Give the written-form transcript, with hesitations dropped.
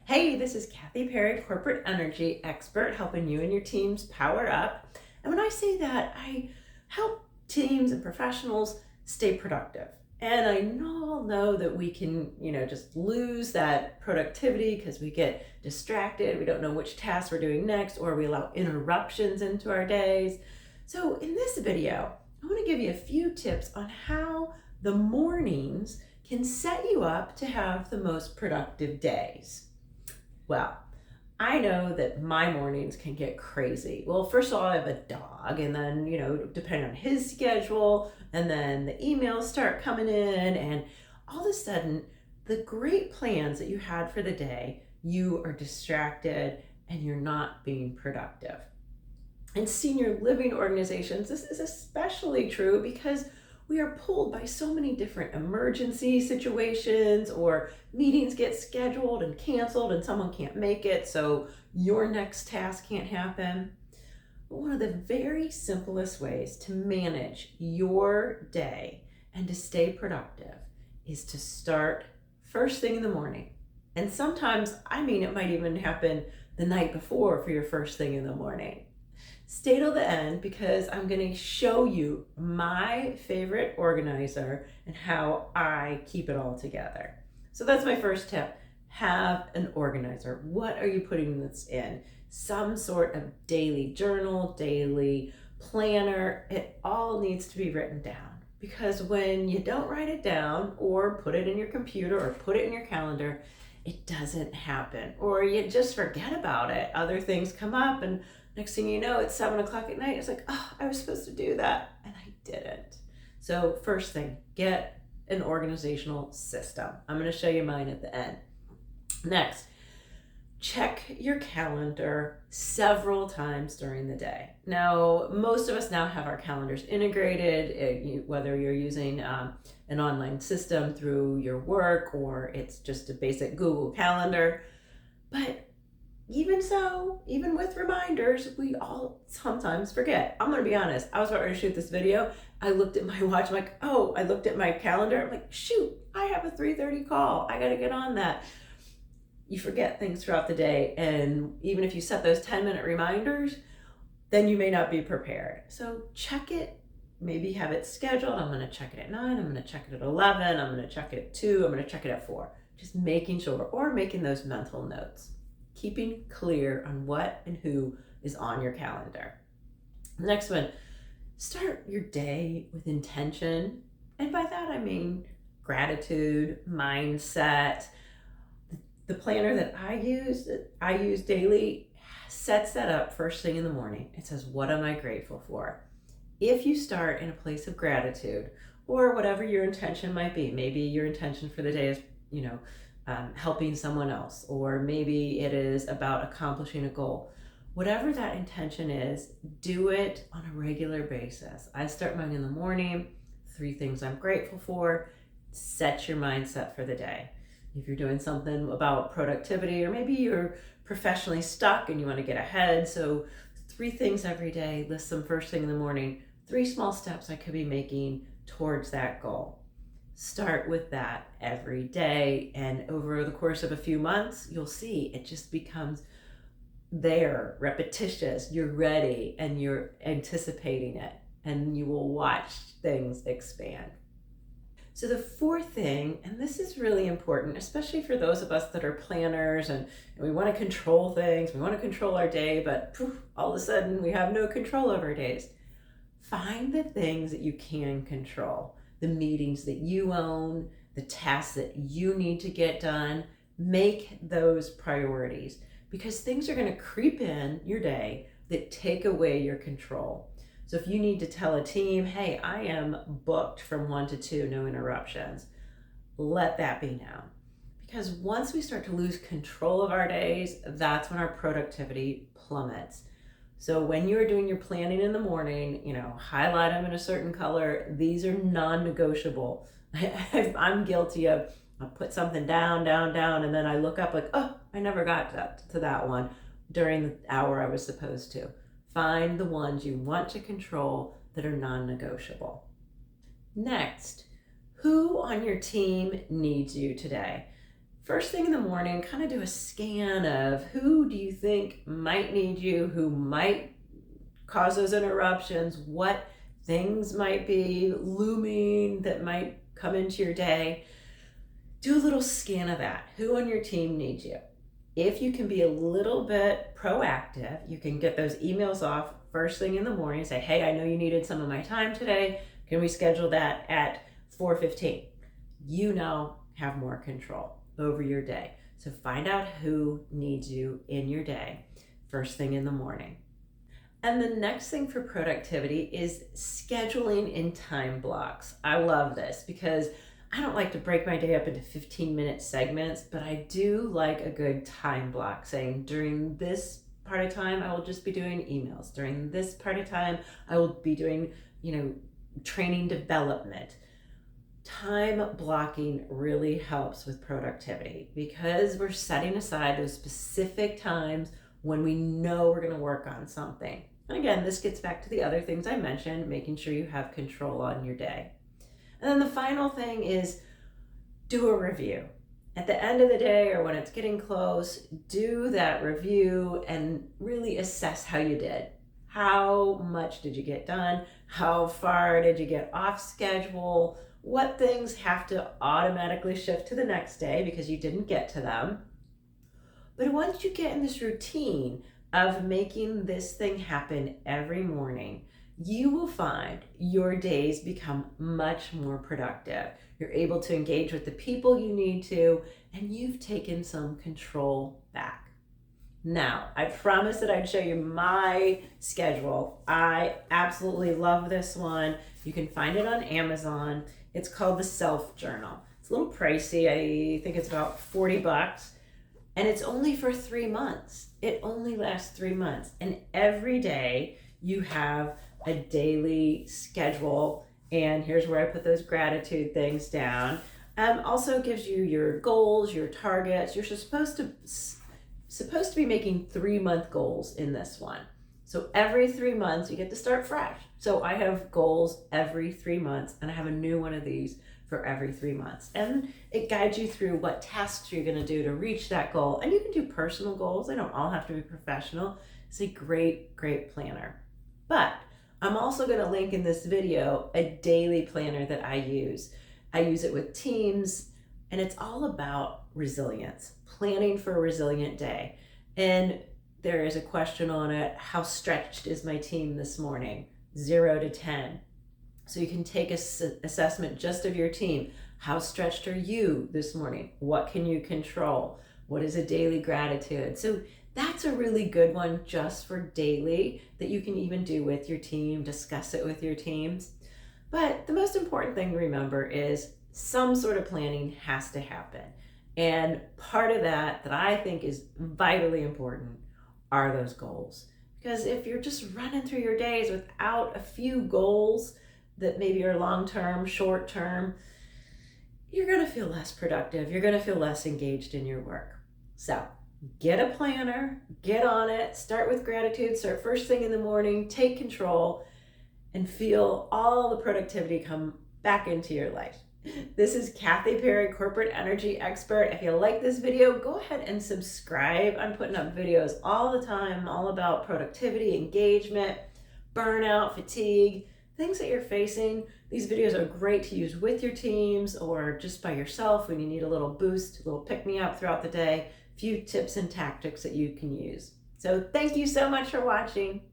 Hey, this is Kathy Perry, corporate energy expert, helping you and your teams power up. And when I say that, I help teams and professionals stay productive. And I all know that we can, just lose that productivity because we get distracted. We don't know which tasks we're doing next, or we allow interruptions into our days. So, in this video, I want to give you a few tips on how the mornings can set you up to have the most productive days. Well, I know that my mornings can get crazy. Well, first of all, I have a dog, and then, depending on his schedule, and then the emails start coming in, and all of a sudden, the great plans that you had for the day, you are distracted and you're not being productive. In senior living organizations, this is especially true because we are pulled by so many different emergency situations, or meetings get scheduled and canceled and someone can't make it, so your next task can't happen. But one of the very simplest ways to manage your day and to stay productive is to start first thing in the morning. And sometimes, it might even happen the night before for your first thing in the morning. Stay till the end because I'm going to show you my favorite organizer and how I keep it all together. So that's my first tip. Have an organizer. What are you putting this in? Some sort of daily journal, daily planner. It all needs to be written down, because when you don't write it down or put it in your computer or put it in your calendar, it doesn't happen, or you just forget about it. Other things come up, and next thing you know, it's 7 o'clock at night. It's like, oh, I was supposed to do that and I didn't. So first thing, get an organizational system. I'm going to show you mine at the end. Next, check your calendar several times during the day. Now, most of us now have our calendars integrated, whether you're using an online system through your work or it's just a basic Google Calendar. But even so, even with reminders, we all sometimes forget. I'm going to be honest. I was about to shoot this video. I looked at my watch. I'm like, oh, I looked at my calendar. I'm like, shoot, I have a 3:30 call. I got to get on that. You forget things throughout the day. And even if you set those 10-minute reminders, then you may not be prepared. So check it. Maybe have it scheduled. I'm going to check it at 9. I'm going to check it at 11. I'm going to check it at 2. I'm going to check it at 4. Just making sure, or making those mental notes. Keeping clear on what and who is on your calendar. The next one, start your day with intention. And by that, I mean gratitude, mindset. The planner that I use daily, sets that up first thing in the morning. It says, what am I grateful for? If you start in a place of gratitude, or whatever your intention might be, maybe your intention for the day is, helping someone else, or maybe it is about accomplishing a goal. Whatever that intention is, do it on a regular basis. I start mine in the morning. 3 things I'm grateful for. Set your mindset for the day. If you're doing something about productivity, or maybe you're professionally stuck and you want to get ahead, so 3 things every day, list them first thing in the morning. 3 small steps I could be making towards that goal. Start with that every day, and over the course of a few months, you'll see it just becomes there, repetitious. You're ready and you're anticipating it, and you will watch things expand. So the 4th thing, and this is really important, especially for those of us that are planners and we want to control things, we want to control our day, but all of a sudden we have no control over our days. Find the things that you can control, the meetings that you own, the tasks that you need to get done. Make those priorities, because things are going to creep in your day that take away your control. So if you need to tell a team, hey, I am booked from 1 to 2, no interruptions, let that be known. Because once we start to lose control of our days, that's when our productivity plummets. So when you're doing your planning in the morning, highlight them in a certain color. These are non-negotiable. I'm guilty of, I put something down, and then I look up like, oh, I never got to that one during the hour I was supposed to. Find the ones you want to control that are non-negotiable. Next, who on your team needs you today? First thing in the morning, kind of do a scan of who do you think might need you, who might cause those interruptions, what things might be looming that might come into your day. Do a little scan of that. Who on your team needs you? If you can be a little bit proactive, you can get those emails off first thing in the morning. Say, hey, I know you needed some of my time today. Can we schedule that at 4:15? You now have more control over your day. So find out who needs you in your day first thing in the morning. And the next thing for productivity is scheduling in time blocks. I love this because I don't like to break my day up into 15-minute segments, but I do like a good time block saying during this part of time, I will just be doing emails. During this part of time, I will be doing, training development. Time blocking really helps with productivity because we're setting aside those specific times when we know we're going to work on something. And again, this gets back to the other things I mentioned, making sure you have control on your day. And then the final thing is do a review. At the end of the day or when it's getting close, do that review and really assess how you did. How much did you get done? How far did you get off schedule? What things have to automatically shift to the next day because you didn't get to them? But once you get in this routine of making this thing happen every morning, you will find your days become much more productive. You're able to engage with the people you need to, and you've taken some control back. Now, I promised that I'd show you my schedule. I absolutely love this one. You can find it on Amazon. It's called the Self Journal. It's a little pricey. I think it's about $40. And it's only for 3 months. It only lasts 3 months. And every day you have a daily schedule. And here's where I put those gratitude things down. Also gives you your goals, your targets. You're supposed to be making 3-month goals in this one. So every 3 months you get to start fresh. So I have goals every 3 months, and I have a new one of these for every 3 months. And it guides you through what tasks you're going to do to reach that goal. And you can do personal goals. They don't all have to be professional. It's a great, great planner. But I'm also going to link in this video a daily planner that I use. I use it with teams, and it's all about resilience, planning for a resilient day. And there is a question on it, how stretched is my team this morning? 0 to 10. So you can take an assessment just of your team. How stretched are you this morning? What can you control? What is a daily gratitude? So that's a really good one just for daily that you can even do with your team, discuss it with your teams. But the most important thing to remember is some sort of planning has to happen. And part of that I think is vitally important are those goals. Because if you're just running through your days without a few goals that maybe are long-term, short-term, you're going to feel less productive. You're going to feel less engaged in your work. So get a planner, get on it, start with gratitude, start first thing in the morning, take control, and feel all the productivity come back into your life. This is Kathy Perry, corporate energy expert. If you like this video, go ahead and subscribe. I'm putting up videos all the time, all about productivity, engagement, burnout, fatigue, things that you're facing. These videos are great to use with your teams or just by yourself when you need a little boost, a little pick-me-up throughout the day, a few tips and tactics that you can use. So thank you so much for watching.